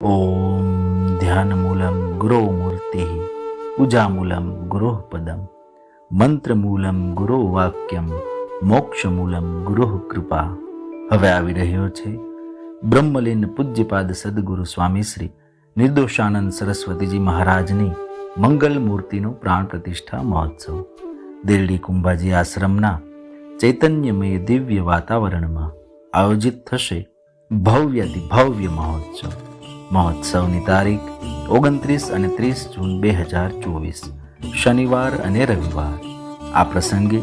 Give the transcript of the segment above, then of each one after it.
ओम ध्यानमूलं गुरोमूर्तिः पूजामूलं गुरोः पदं મંત્રમૂલમ ગુરો વાક્યમ મોક્ષમૂલમ ગુરુઃ કૃપા. હવે આવી રહ્યો છે બ્રહ્મલીન પૂજ્યપાદ સદગુરુ સ્વામી શ્રી નિર્દોષાનંદ સરસ્વતીજી મહારાજની મંગલ મૂર્તિનો પ્રાણ પ્રતિષ્ઠા મહોત્સવ દેરડી કુંભાજી આશ્રમના ચૈતન્યમય દિવ્ય વાતાવરણમાં આયોજિત થશે ભવ્યાતિ ભવ્ય મહોત્સવ. મહોત્સવની તારીખ 29 અને 30 જૂન 2024 શનિવાર અને રવિવાર. આ પ્રસંગે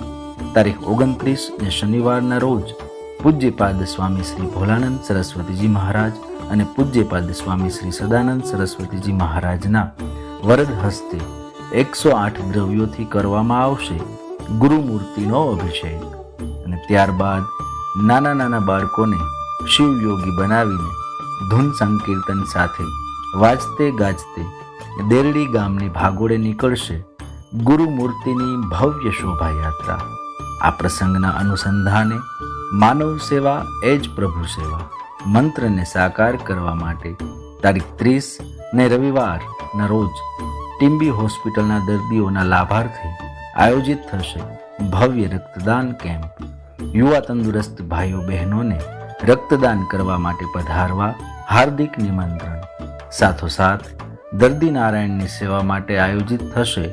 તારીખ 29 ને શનિવારના રોજ પૂજ્યપાદ સ્વામી શ્રી ભોલાનંદ સરસ્વતીજી મહારાજ અને પૂજ્યપાદ સ્વામી શ્રી સદાનંદ સરસ્વતીજી મહારાજના વરદ હસ્તે 108 દ્રવ્યોથી કરવામાં આવશે ગુરુમૂર્તિનો અભિષેક. અને ત્યારબાદ નાના નાના બાળકોને શિવયોગી બનાવીને ધૂન સંકીર્તન સાથે વાજતે ગાજતે દેરડી ગામની ભાગોળે નીકળશે ગુરુમૂર્તિની ભવ્ય શોભાયાત્રા. આ પ્રસંગના અનુસંધાને માનવ સેવા એ જ પ્રભુ સેવા મંત્રને સાકાર કરવા માટે તારીખ 30 ને રવિવારના રોજ ટીમ્બી હોસ્પિટલના દર્દીઓના લાભાર્થે આયોજિત થશે ભવ્ય રક્તદાન કેમ્પ. યુવા તંદુરસ્ત ભાઈઓ બહેનોને રક્તદાન કરવા માટે પધારવા હાર્દિક નિમંત્રણ. સાથોસાથ દર્દી નારાયણની સેવા માટે આયોજિત થશે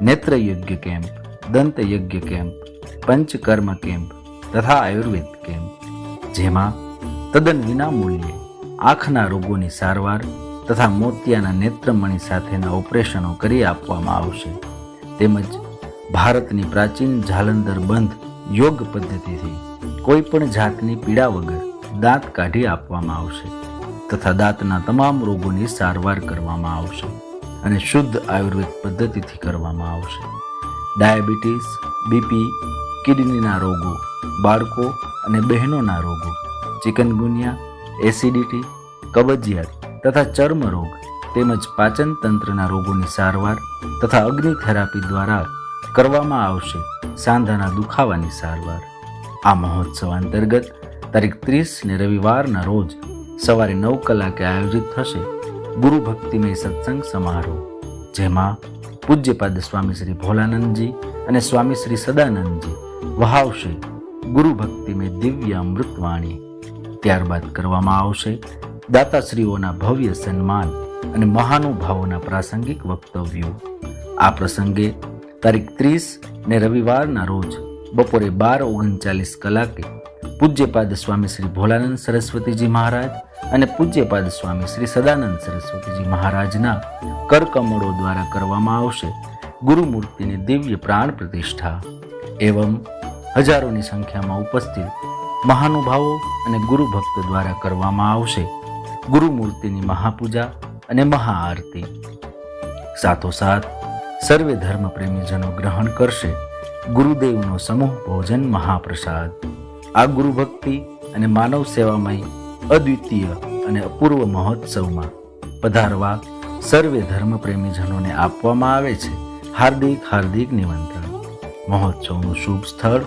નેત્રયજ્ઞ કેમ્પ, દંતયજ્ઞ કેમ્પ, પંચકર્મ કેમ્પ તથા આયુર્વેદ કેમ્પ, જેમાં તદ્દન વિના મૂલ્યે આંખના રોગોની સારવાર તથા મોતિયાના નેત્રમણી સાથેના ઓપરેશનો કરી આપવામાં આવશે. તેમજ ભારતની પ્રાચીન જાલંધર બંધ યોગ પદ્ધતિથી કોઈ પણ જાતની પીડા વગર દાંત કાઢી આપવામાં આવશે તથા દાંતના તમામ રોગોની સારવાર કરવામાં આવશે અને શુદ્ધ આયુર્વેદ પદ્ધતિથી કરવામાં આવશે. ડાયાબિટીસ, બીપી, કિડનીના રોગો, બાળકો અને બહેનોના રોગો, ચિકનગુનિયા, એસિડિટી, કબજિયાત તથા ચર્મ રોગ તેમજ પાચન તંત્રના રોગોની સારવાર તથા અગ્નિ થેરાપી દ્વારા કરવામાં આવશે સાંધાના દુખાવાની સારવાર. આ મહોત્સવ અંતર્ગત તારીખ 30 ને રવિવારના રોજ સવારે 9 કલાકે આયોજિત થશે ગુરુ ભક્તિમય સત્સંગ સમારોહ, જેમાં પૂજ્યપાદ સ્વામી શ્રી ભોલાનંદજી અને સ્વામી શ્રી સદાનંદજી વહાવશે ગુરુ ભક્તિમય દિવ્ય અમૃતવાણી. ત્યારબાદ કરવામાં આવશે દાતાશ્રીઓના ભવ્ય સન્માન અને મહાનુભાવોના પ્રાસંગિક વક્તવ્યો. આ પ્રસંગે તારીખ 30 ને રવિવારના રોજ બપોરે 12:39 કલાકે પૂજ્યપાદ સ્વામી શ્રી ભોલાનંદ સરસ્વતીજી મહારાજ અને પૂજ્યપાદ સ્વામી શ્રી સદાનંદ સરસ્વતીજી મહારાજના કરકમળો દ્વારા કરવામાં આવશે ગુરુમૂર્તિની દિવ્ય પ્રાણ પ્રતિષ્ઠા. એવં હજારોની સંખ્યામાં ઉપસ્થિત મહાનુભાવો અને ગુરુ ભક્ત દ્વારા કરવામાં આવશે ગુરુમૂર્તિની મહાપૂજા અને મહાઆરતી. સાથોસાથ સર્વે ધર્મ પ્રેમીજનો ગ્રહણ કરશે ગુરુદેવનો સમૂહ ભોજન મહાપ્રસાદ. આ ગુરુ ભક્તિ અને માનવ સેવામય અદ્વિતીય અને અપૂર્વ મહોત્સવમાં પધારવા સર્વે ધર્મ પ્રેમીજનોને આપવામાં આવે છે હાર્દિક હાર્દિક નિમંત્રણ. મહોત્સવનું શુભ સ્થળ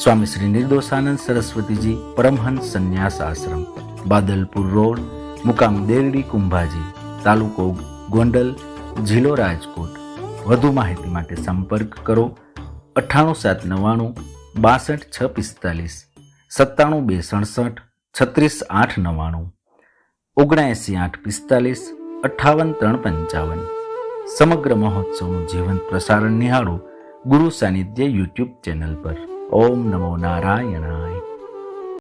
સ્વામી શ્રી નિર્દોષાનંદ સરસ્વતીજી પરમહંસ સંન્યાસ આશ્રમ, બાદલપુર રોડ, મુકામ દેરડી કુંભાજી, તાલુકો ગોંડલ, જિલ્લો રાજકોટ. વધુ માહિતી માટે સંપર્ક કરો 98 799 62 645 97 267 36 899 79 845 58 355. સમગ્ર મહોત્સવનું જીવંત પ્રસારણ નિહાળો ગુરુ સાનિધ્ય યુટ્યુબ ચેનલ પર. ઓમ નમો નારાયણાય.